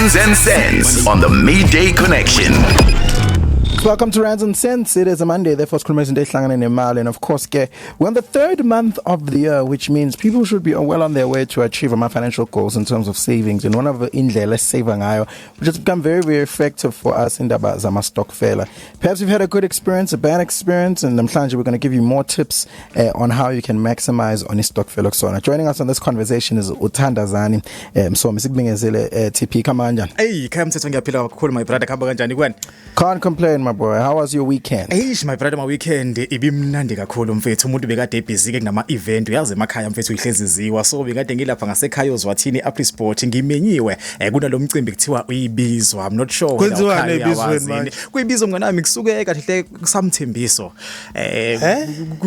Rands and Sense on the Midday Connection. Welcome to Rands and Sense. It is a Monday, therefore and of course, we're in the third month of the year, which means people should be well on their way to achieve my financial goals in terms of savings. And one of the let's save which has become very, very effective for us in the Zama Stokfela. Perhaps you've had a good experience, a bad experience, and we're going to give you more tips on how you can maximize on Stokfela. Joining us on this conversation is Uthanda Zani. So TP, come on, Jan. Hey, my brother, can't complain, my boy. How was your weekend? My brother, my weekend ibimnandi kakhulu mfethu umuntu bekade busy ke kunama event uyazi emakhaya mfethu ihleziziwa so bekade ngilapha ngasekhaya ozwathini Apri Sport ngimenyiwe kunalo mcimbi kuthiwa uyibizwa. I'm not sure kwenziwa nebizweni manje kuyibizwa mnganami kusuke kahle kusamthembiso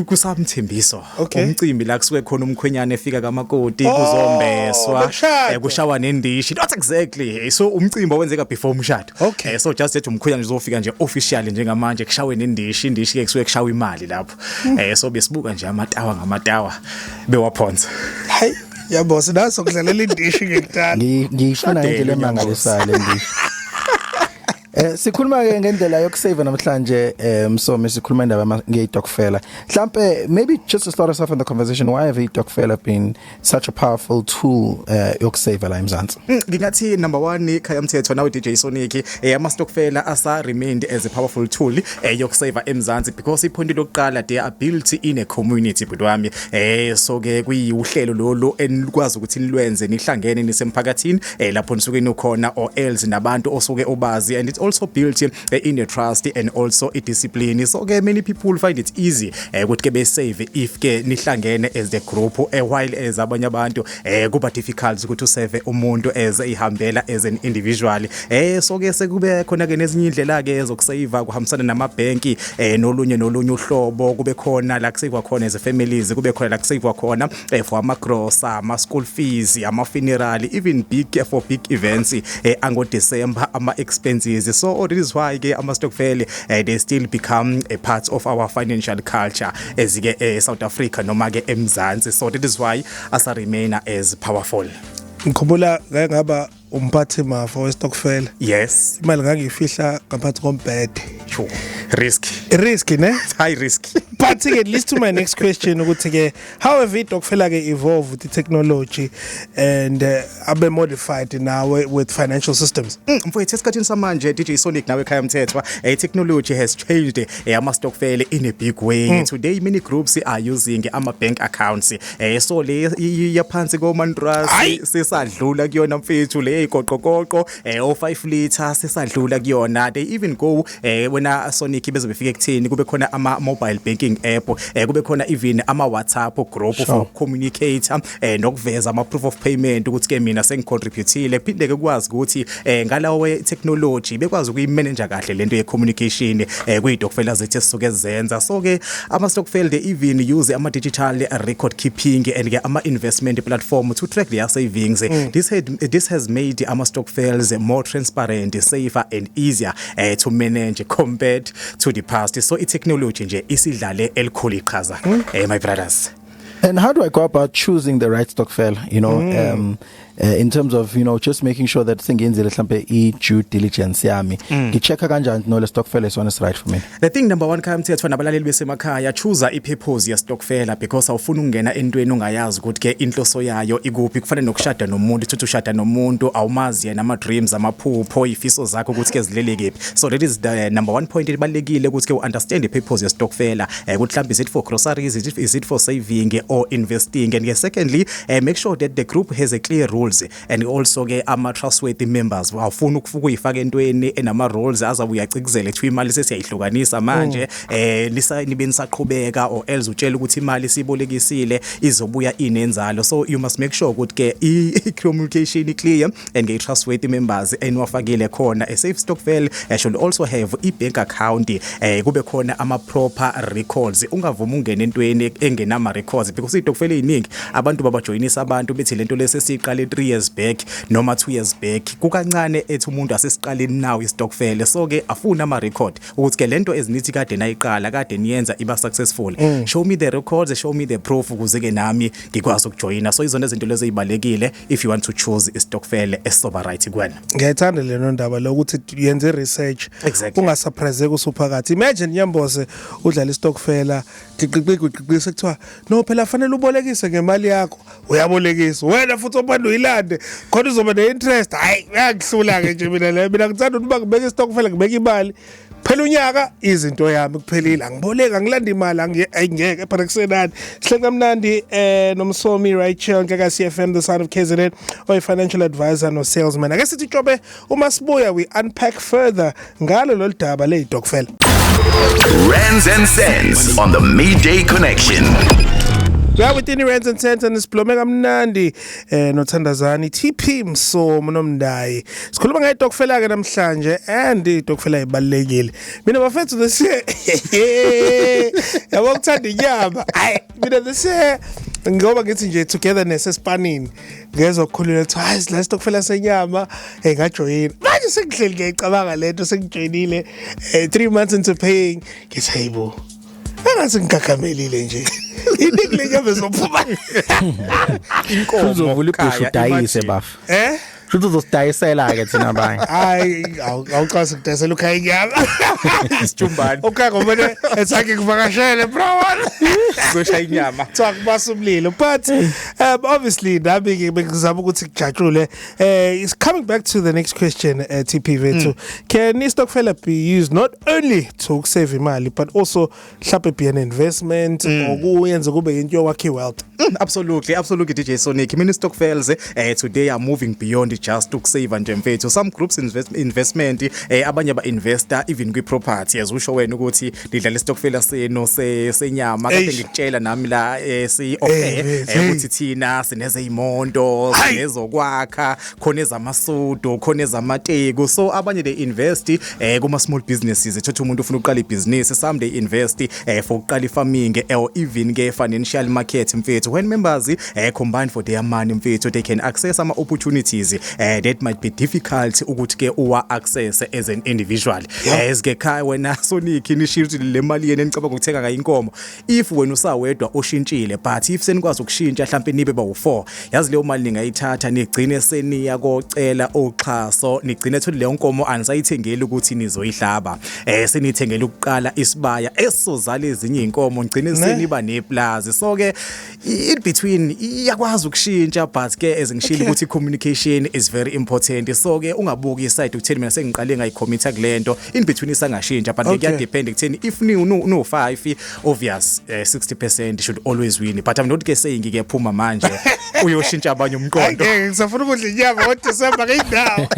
kusamthembiso umcimbi la kusuke khona umkhwenyana efika kamakoti kuzombeswa kushawa nendishi not exactly so umcimbi wenzeka before umshado so just that umkhwenyana uzofika nje officially njengamanje kushawe nendishi indishi ke kusuke kushawa imali lapho so besibuka nje amatawa ngamatawa bewaphonza hayi yabo sinaso kudlalela indishi ngekutala ngifuna indlela emangalisayo le ndishi sikhuluma ke ngendlela yokusave namhlanje so sikhuluma indaba ngeDokfela mhlambe maybe just to start us off in the conversation why have iDokfela been such a powerful tool yokusave la eMzansi ngingathi number 1 ikhaya mthetho nawe DJ Sonic ama Stokfela asa remained as a powerful tool yokusave eMzansi because ipoint lokuqala they are built in a community budwami so ke kuyiuhlelo lolo enikwazi ukuthi nilwenze nihlangene nisemphakathini lapho nisuke nokhona or else nabantu osuke obazi and it's also built in a trust and also a discipline so ke many people find it easy ukuthi ke be save if ke nihlangene as the group while as abanye abantu kuba difficult ukuthi usave umuntu as ihambela as an individual so ke sekube khona ke nezinye indlela ke zokusave kuhambisana namabhenki nolunye uhlobo kube khona la kusave khona as families kube khona la kusave khona for ama groceries ama school fees ama funeral even for big events ango December ama expenses so this is why ke ama Stokfela they still become a part of our financial culture as ke South Africa noma ke eMzansi so that is why asa remain as powerful. Ngikhumbula ngaba umphathi mafa weStokfela yes imali ngangifihla ngaphansi kombhede risk ne high risk but at least to my next question ukuthi ke how have iDokfela ke evolved with the technology and abe modified now with financial systems mfowethu esikhathini samanje DJ Sonic nawe ekhaya mthethwa technology has changed ama Stokfela in a big way today many groups are using ama bank accounts so le yaphansi komantrust sesadlula kuyona mfethu le igoqoqoqo o5 liters sesadlula kuyona they even go wena Sonic bezobe fika ekutheni kube khona ama mobile banking app kube khona even ama WhatsApp group for communicate nokuveza ama proof of payment ukuthi ke mina sengicontributile phinde ke kwazi ukuthi ngalawe technology bekwazi ukuyimanage kahle lento ye communication kuyiDokfela zethu esisuke zenza so ke ama Stokfela they even use ama digital record keeping and ke ama investment platform to track their savings this has made ama Stokfels more transparent safer and easier to manage compared to the past so technology nje isidlale elikhulu iqhaza my brothers. And how do I go about choosing the right Stokfela in terms of just making sure that sengenzile mhlambe due diligence yami ngichecka kanjani no le Stokfela is one is right for me? The thing number 1 khaya mthethwa nabalaleli besemakhaya choose ipurpose ya Stokfela because awufuna ukungena entweni ongayazi ukuthi ke inhloso yayo ikuphi kufana nokushada nomuntu ukuthi ushada nomuntu awumazi yena ama dreams amaphupho ifiso zakho ukuthi ke zileleke so that is the number 1 point ebalekile ukuthi ke understand the purpose ya Stokfela ukuthi mhlambe is it for groceries is it for saving or investing and secondly make sure that the group has a clear rules and also ke ama trustworthy members awufuna ukuyifaka entweni enama rules azabuyacikizela ethi imali sesiyayihlukanisa manje nibe nisaqhubeka or else utshela ukuthi imali sibolekisile izobuya inenzalo so you must make sure ukuthi ke i-communication clear and ke trustworthy members enwafakile khona a safe Stokfela should also have i-bank account kube khona ama proper records ungavuma ungena entweni engenama records because iDokfela eziningi abantu babajoinisa abantu bethi lento lesesiqale 3 years back noma 2 years back kukancane ethi umuntu asesiqaleni nawo istokfele so ke afuna ama record ukuthi ke lento ezinithi kade nayiqala kade niyenza iba successful show me the records, show me the proof ukuze ke nami ngikwazi ukujoina so izona izinto lezo ezibalekile if you want to choose istokfele esoba right kuwena. Ngiyayithanda le ndaba lokuthi yenze research ungasurprise kusuphakathi. Imagine Nyamboze udlala istokfela qiqiqi sekuthiwa no phela fanele ubolekise ngemali yakho uyabolekisa wena futhi obantu uyilande khona uzoba ne interest hayi uyangihlula ke nje mina ngithanda ukuthi ngibeke istokfela ngibeke imali phela unyaka izinto yami kuphelile angiboleka ngilanda imali angeke phela kusenani sihle kamnandi nomsomi right here ngaka CFM the sound of KZN oy financial advisor no salesman ake sithi Jobe uma sibuya we unpack further ngalo lo daba le istokfela. Rands and Cents on the Midday Connection. Yeah, within Rands and Cents and isiblome kamnandi noThandazani TP Msomo nomndayi. Sikhuluma ngayitokfela ke namhlanje and itokfela ibalekile. Mina bafethu lese yabo kuthanda inyama. Hayi, mina lese ngoba ngithi nje togetherness espanini ngezokhulula ethi hayi la stokfela senyama ngajoyina. Manje sengihleli ngiyicabanga lento sengijoyinile 3 months into paying ngisayibo. Angathi ngikakamelile nje. Inikule nyama zophuma. Inkomo uzovula ibhushu udayise bafu. Shothi uzosidayisela ke thina abanye. Hayi awuqasa ukudayisela ukhaya inyama. Isijumbani. Okay ngoba ethake kuvakashele bro. Zoshaya inyama. Talk basumlilo but obviously nami ngizama ukuthi kujatshule is coming back to the next question TP Vethu. Can istokfela be used not only to save imali but also mhlawumbe be an investment okuyenza kube into yowakhe wealth? Absolutely DJ Sonic. Many stokfels today are moving beyond just to save nje mfethu. Some groups investment abanye ba investor even kwi property as usho wena ukuthi lidlala istokfela seno senyama kade ngikutshela nami la ukuthi thina sineze imondo sinezokwakha khona ezamasudo khona ezamateko so abanye they invest kuma small businesses ethatha umuntu ufuna uqala ibusiness some they invest for uqala ifarming or even ke financial market mfethu when members combine for their money mfethu they can access some opportunities that might be difficult ukuthi ke uwa access as an individual as ke khai wena Sonic initiative le mali yena engicabanga ukuthenga ngayinkomo if wena usawedwa oshintshile but if senikwazi ukushintsha mhlawumbe nibe ba4 yazi leyo mali ningayithatha nigcine seniya kocela oxhaso nigcine ethi leyo nkomo anisayithengeli ukuthi nizoyihlaba senithengela ukuqala isibaya esizozala ezinye inkomo ngcine seniba neplaza so ke in between iyakwazi ukushintsha but ke ezingishilo ukuthi communication is very important so ke ungabuki iside ukutheni mina sengiqale ngayicommit kulento in between isangashintsha but ke depend ukutheni if no 5 obvious 60% should always win but I'm not ke saying ngiyaphuma manje uyoshintsha abanye umqondo ngisafuna ukudla inyama ngoDecember ngeyindawo.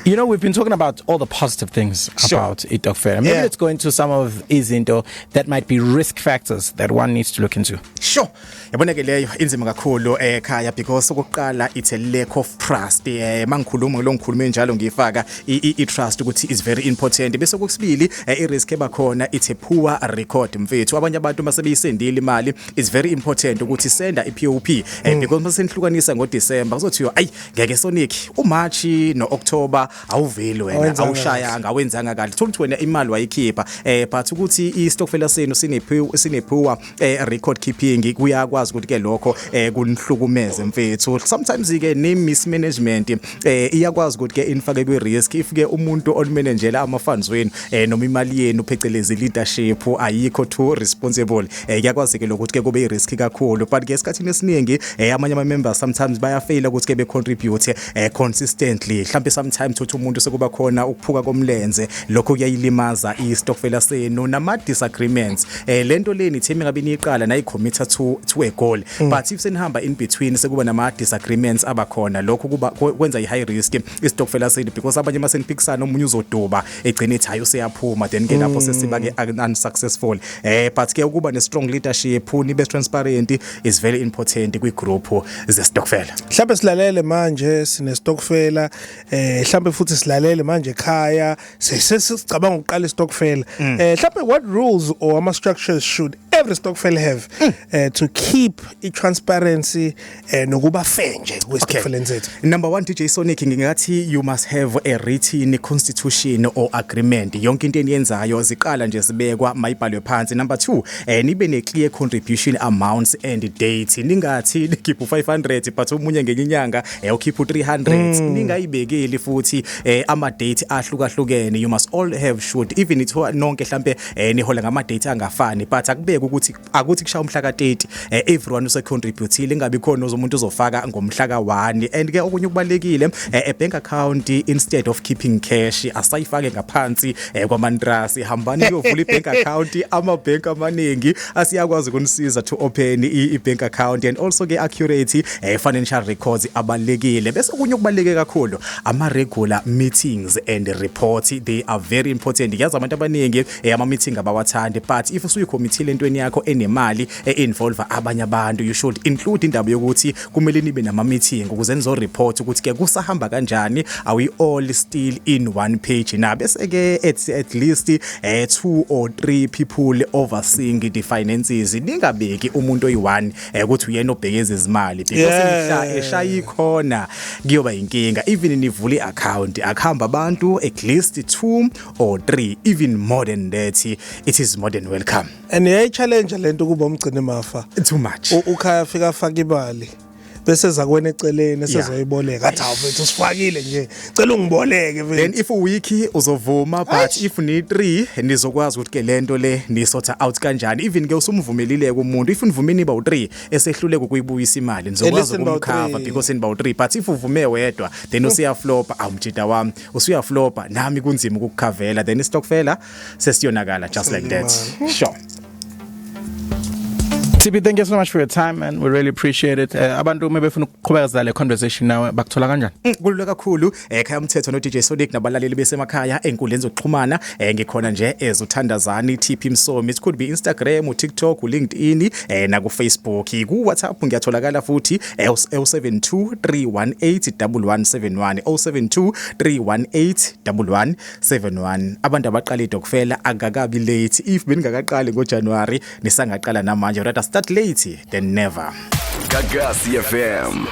You know, we've been talking about all the positive things about itokfela. Maybe let's go into some of izinto that might be risk factors that one needs to look into. Sure. Yabona ke leyo inzima kakhulu ekhaya because ukuqala it's a lack of trust. Mangikhuluma lo ngikhulume njalo ngifaka I trust ukuthi is very important. Bese kokusibili I risk ebakhona it's a poor record mfethu. Abanye abantu masebeyisendile imali is very important ukuthi senda iPOP because masenihlukaniza ngoDecember kuzothiwa ayi ngeke Sonic uMarch noOctober awuveli wena awushayanga awenzanga kahle thola ukuthi wena imali wayikhipha but ukuthi istokfela senu sinepoor record keeping kuyakwazi ukuthi ke lokho kunihlukumeze mfethu sometimes ke ne mismanagement iyakwazi ukuthi ke infake kwi risk if ke umuntu olumanagela ama funds wenu noma imali yenu phecelezi leadership ayikho too responsible kuyakwazi ke lokuthi ke kube i risk kakhulu but ke esikhathini esiningi amanye ama members sometimes bayafail ukuthi ke be contribute consistently mhlawumbe sometimes uthi umuntu sekuba khona ukuphuka komlenze lokho kuyayilimaza istokfela senu nama disagreements lento leni themi ngabe niqala nayi committer to a goal but if senihamba in between sekuba nama disagreements abakhona lokho kuba kwenza I high risk istokfela senu because abanye maseniphikisana omunye uzoduba egcine ethi hayo seyaphuma then ke lapho sesiba ke unsuccessful but ke ukuba ne strong leadership nibe transparent is very important kwi group ze stokfela. Mhlawumbe silalele manje sine stokfela mhlambe futhi silalele manje ekhaya sesicabanga ukuqala istokfela mhlambe what rules or ama structures should every stokvel have to keep i-transparency nokuba fair nje kwestokfeleni zethu? Number 1 DJ Sonic ngingathi you must have a written constitution or agreement. Yonke into eniyenzayo ziqala nje sibekwa mayibhalwe phansi. Number 2 nibe ne clear contribution amounts and date. Ningathi nikhipha 500 but umunye ngenye inyanga ukhipha 300. Ningayibekeli futhi ama date ahlukahlukene. You must all have should even it nonke mhlambe nihola ngama date angafani but akubeke ukuthi akuthi kushaya umhla ka30 everyone use contribute ingabe khona umuntu uzofaka ngomhla ka1 and ke okunye kubalekile a bank account instead of keeping cash asayifake ngaphansi kwamantrasi hambani kuyovula ibank account ama bank amaningi asiyakwazi ukunisiza to open ibank account and also ke accurate financial records abalekile bese okunye kubaleke kakhulu ama regular meetings and reports they are very important. Yazi abantu abaningi ama meeting abawathandi but if usuyi committee lentweni yakho enemali involve abanye abantu you should include indaba yokuthi kumele nibe nama meeting ukuze nizo report ukuthi ke kusahamba kanjani are we all still in one page na bese ke at least 2 or 3 people overseeing the finances ningabeki umuntu oyi1 ukuthi uyena obhekeza izimali because eshaya ikhona kuyoba inkinga even nivule iaccount akuhamba abantu at least 2 or 3 even more than that it is more than welcome. And yeah challenge lento kuba umgcine mafa too much ukhaya fika faka imali bese zakwena eceleni sezoyiboleka athi awufethu usifakile nje cela ungiboleke then if uwiki uzovuma but if ni 3 nizokwazi ukuthi ke lento le nisotha out kanjani even ke usumvumelile kumuntu if nivumeni ba u3 esehluleka ukuyibuyisa imali nizokwazi ukumcover because ni ba u3 but if uvume wedwa then usiyaflopa awumjida wami usuyaflopa nami kunzima ukukukhavela then istokfela sesiyonakala just like that sure. TB, thank you so much for your time and we really appreciate it. Abantu maybe befuna ukuqhubeka le conversation nawe bakuthola kanjani? Kulula kakhulu ekhaya umthetho no DJ Sonic nabalaleli besemakhaya enkundleni zokuxhumana ngikhona nje ezothandazani TP Msomi. It could be Instagram, TikTok, LinkedIn na ku Facebook. Ku WhatsApp ngiyatholakala futhi 0723181171 0723181171. Abantu abaqala idokfela angakabi late if beningakaqali ngoJanuary nisangaqala namanje rather start late than never. Gagasi FM.